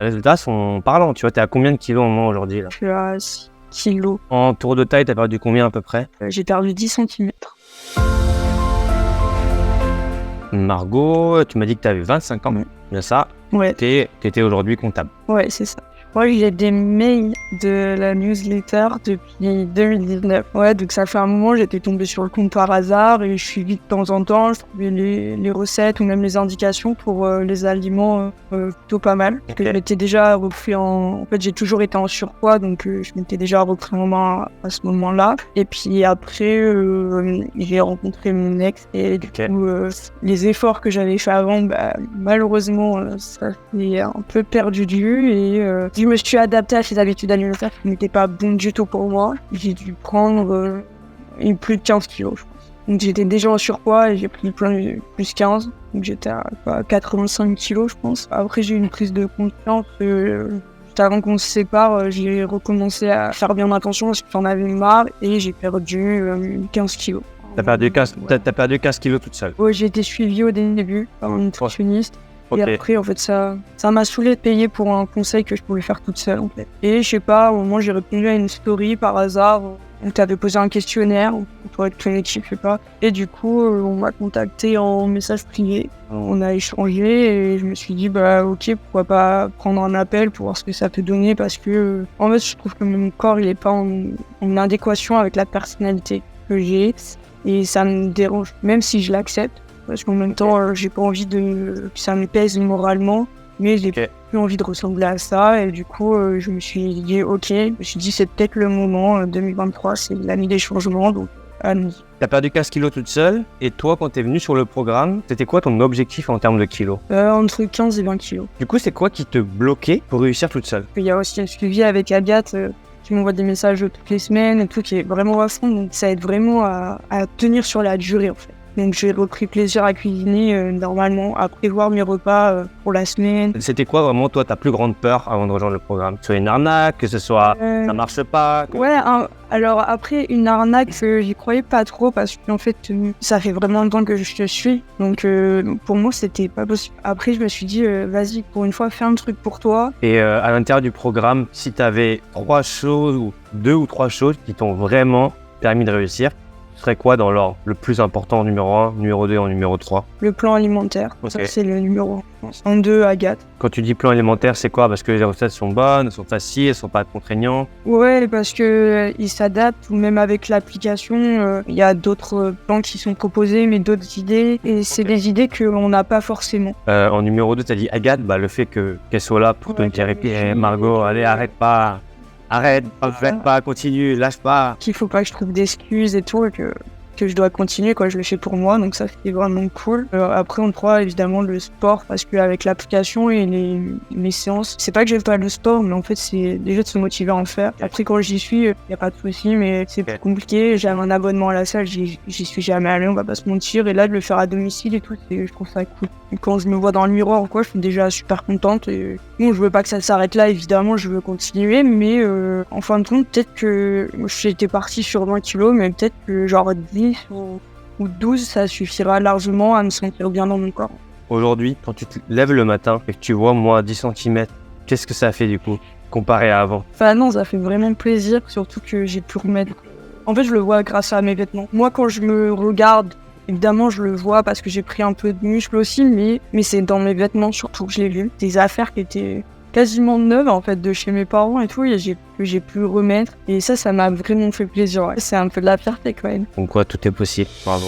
Les résultats sont parlants, tu vois, t'es à combien de kilos au moment aujourd'hui là? Je suis à 6 kilos. En tour de taille, t'as perdu combien à peu près? J'ai perdu 10 centimètres. Margot, tu m'as dit que t'avais 25 ans, bien ça? Ouais. T'étais aujourd'hui comptable. Ouais, c'est ça. Je crois que j'ai des mails de la newsletter depuis 2019. Ouais, donc ça fait un moment, j'étais tombée sur le compte par hasard et je suivais de temps en temps, je trouvais les recettes ou même les indications pour les aliments plutôt pas mal. Parce que je m'étais déjà repris en fait, j'ai toujours été en surpoids, donc je m'étais déjà repris en main à ce moment-là. Et puis après, j'ai rencontré mon ex et du coup, les efforts que j'avais fait avant, malheureusement, ça s'est un peu perdu de vue et je me suis adaptée à ces habitudes alimentaires qui n'étaient pas bonnes du tout pour moi. J'ai dû prendre plus de 15 kilos, je pense. Donc j'étais déjà en surpoids et j'ai pris plus 15. Donc j'étais à 85 kilos, je pense. Après, j'ai eu une prise de conscience. Juste avant qu'on se sépare, j'ai recommencé à faire bien attention parce que j'en avais marre et j'ai perdu 15 kilos. T'as perdu 15 kilos toute seule? Ouais, j'ai été suivie au début par un nutritionniste. Okay. Et après, en fait, ça m'a saoulée de payer pour un conseil que je pouvais faire toute seule, en fait. Et je sais pas, au moment, j'ai répondu à une story par hasard. On t'avait posé un questionnaire pour être ton équipe, je sais pas. Et du coup, on m'a contacté en message privé. On a échangé et je me suis dit, ok, pourquoi pas prendre un appel pour voir ce que ça peut donner parce que, en fait, je trouve que mon corps, il est pas en adéquation avec la personnalité que j'ai. Et ça me dérange, même si je l'accepte. Parce qu'en même temps, j'ai pas envie que ça me pèse moralement, mais j'ai plus envie de ressembler à ça. Et du coup, je me suis dit, je me suis dit, c'est peut-être le moment. 2023, c'est l'année des changements, donc allons-y. T'as perdu 15 kilos toute seule, et toi, quand t'es venue sur le programme, c'était quoi ton objectif en termes de kilos? Entre 15 et 20 kilos. Du coup, c'est quoi qui te bloquait pour réussir toute seule? Il y a aussi un suivi avec Agathe, qui m'envoie des messages toutes les semaines et tout, qui est vraiment à fond. Donc ça aide vraiment à tenir sur la durée, en fait. Donc j'ai repris plaisir à cuisiner normalement, à prévoir mes repas pour la semaine. C'était quoi vraiment toi ta plus grande peur avant de rejoindre le programme? Que ce soit une arnaque, que ce soit ça marche pas Ouais, alors après une arnaque, j'y croyais pas trop parce qu'en fait ça fait vraiment longtemps que je te suis. Donc pour moi c'était pas possible. Après je me suis dit vas-y, pour une fois fais un truc pour toi. Et à l'intérieur du programme, si tu avais 3 choses ou 2 ou 3 choses qui t'ont vraiment permis de réussir, ce serait quoi dans l'ordre? Le plus important en numéro 1, numéro 2 en numéro 3? Le plan alimentaire, ça c'est le numéro 1. En 2, Agathe. Quand tu dis plan alimentaire, c'est quoi? Parce que les recettes sont bonnes, elles sont faciles, elles sont pas contraignantes? Ouais, parce que ils s'adaptent, ou même avec l'application, il y a d'autres plans qui sont proposés, mais d'autres idées, et c'est des idées qu'on n'a pas forcément. En numéro 2, tu as dit Agathe, le fait qu'elle soit là pour te dire, Margot, allez, arrête pas, continue, lâche pas. Qu'il faut pas que je trouve d'excuses et tout, et que je dois continuer, je le fais pour moi, donc ça c'est vraiment cool. Après on croit évidemment le sport, parce qu'avec l'application et les séances, c'est pas que j'aime pas le sport, mais en fait c'est déjà de se motiver à en faire. Après quand j'y suis, y a pas de souci, mais c'est plus compliqué. J'ai un abonnement à la salle, j'y suis jamais allé, on va pas se mentir, et là de le faire à domicile et tout, je trouve ça cool. Et quand je me vois dans le miroir je suis déjà super contente, et bon, je veux pas que ça s'arrête là, évidemment, je veux continuer, mais en fin de compte, peut-être que j'étais partie sur 20 kilos, mais peut-être que genre 10 ou 12, ça suffira largement à me sentir bien dans mon corps. Aujourd'hui, quand tu te lèves le matin et que tu vois moi 10 cm, qu'est-ce que ça fait du coup, comparé à avant? Enfin non, ça fait vraiment plaisir, surtout que j'ai pu remettre. En fait, je le vois grâce à mes vêtements. Moi, quand je me regarde, évidemment, je le vois parce que j'ai pris un peu de muscle aussi, mais c'est dans mes vêtements surtout que je l'ai vu. Des affaires qui étaient quasiment neuves en fait de chez mes parents et tout, et que j'ai pu remettre, et ça m'a vraiment fait plaisir. Ouais. C'est un peu de la fierté quand même. Donc quoi, tout est possible, bravo.